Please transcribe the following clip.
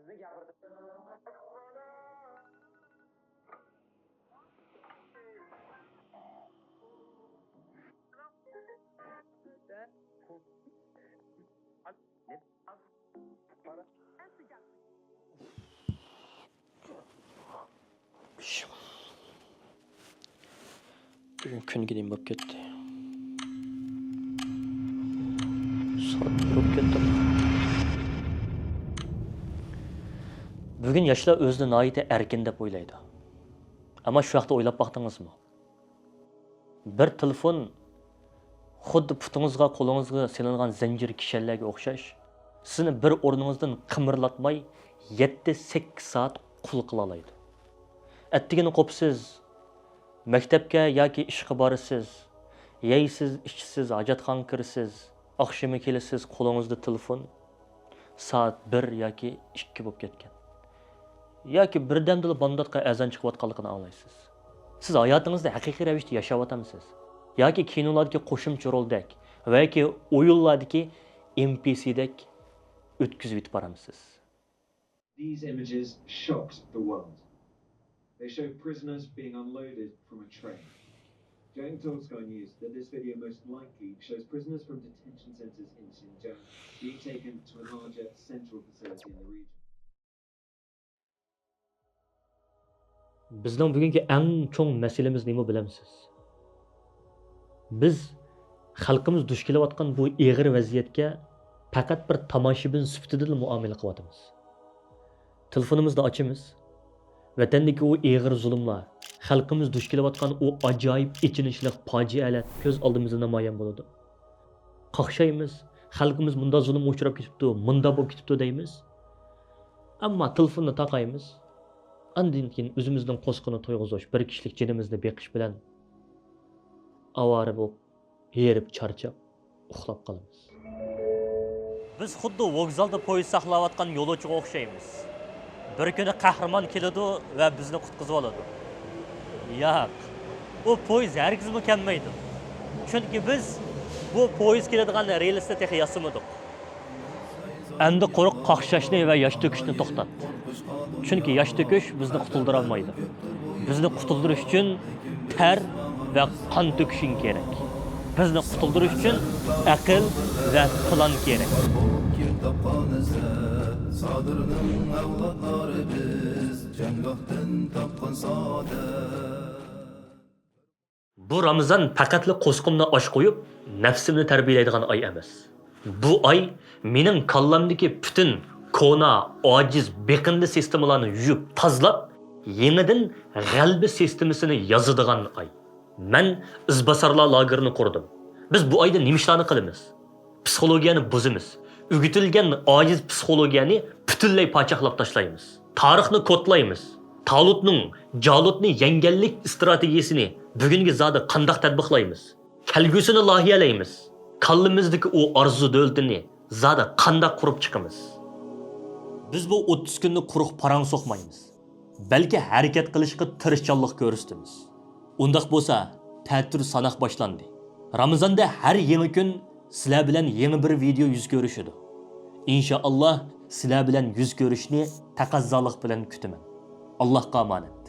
Sizni gapirdim. Kun gideyim bak ketdi. Soat bo'lib ketdi. Bugun yoshlar o'zini noyita erkin deb o'ylaydi. Ammo shu vaqtda o'ylab baqdingizmi? Bir telefon xuddi putingizga, qo'lingizga silingan zanjir kishanlarga o'xshash, sizni bir o'rningizdan qimirlatmay 7-8 soat qul qila oladi. Attigini qopsiz, maktabga yoki ishga borasiz, yeysiz, ichsiz, hojatxonaga kirasiz, oqshimi kelasiz, qo'lingizda telefon soat 1 yoki 2 bo'lib ketgan. Yoki birdamda bomdodga azon chiqayotganligini anglaysiz. Siz hayotingizni haqiqiy ravishda yashayapsizmi? Yoki kinolardagi qo'shimcha roldek va yoki o'yinlardagi NPCdek o'tkazib yetib boramsiz. These images shocked the world. They show prisoners being unloaded from a train. Going told Sky News that this video most likely shows prisoners from detention centers in Xinjiang being taken to a larger central facility in the region. Bizning bugungi eng cho'ng masalamiz nima bilamsiz? Biz xalqimiz duch kelayotgan bu og'ir vaziyatga faqat bir tomoshabin sifatida muomala qilyapmiz. Telefonimizni ochamiz. Vatandagi o og'ir zulmlar, xalqimiz duch kelayotgan o ajoyib ichinishli fojialar ko'z oldimizda namoyon bo'ladi. Qaqshaymiz, xalqimiz bunda zulm uchrab ketibdi, bunda bo'lib ketibdi deymiz. Ammo telefonni taqaymiz. Andan keyin o'zimizning qo'sqini to'yg'izish, bir kishilik jinimizni beqish bilan avara bo'lib, yerib charchab, uxlab qolamiz. Biz xuddi vokzalda poyezd saqlayotgan yo'lovchiga o'xshaymiz. Bir kuni qahramon keladi va bizni qutqizib oladi. Yo'q, u poyezd hargiz kelmaydi. Chunki biz bu poyezd keladigan relsni texi yasamadik. Endi qo'riq qaqshashni va yosh to'kishni to'xtat. Chunki yosh to'kish bizni qutuldira olmaydi. Bizni qutuldirish uchun ter va qon to'kishing kerak. Bizni qutuldirish uchun aql va plan kerak. Bu Ramazan faqatli qo'sqimni osh qo'yib, nafsimni tarbiyalaydigan oy emas. Bu oy mening kallamdagi butun kona, ojiz, beqindi sistemalarni yuyib, tozlab, yangidan g'albi sistemasini yozadigan oy. Men izbasarlar lagerini qurdim. Biz bu oyda nima ishlarni qilamiz? Psixologiyani buzimiz. O'gitilgan ojiz psixologiyani butunlay pochaqlab tashlaymiz. Tarixni kodlaymiz. Talutning, Jalutni yenganlik strategiyasini bugungi zoda qandoq tatbiqlaymiz? Kelgusini loyihalaymiz. Kallimizdagi o arzu davlatini zoda qandoq qurib chiqamiz? Biz bu 30 kunni quruq parang so'qmaymiz. Balki harakat qilishga tirishchanlik ko'rsatamiz. Undaq bo'lsa, ta'tir sanaq boshlandi. Ramazonda har yangi kun sizlar bilan yangi bir video yuz ko'rishadi. Inshaalloh sizlar bilan yuz ko'rishni taqozolik bilan kutaman. Allohga omonat.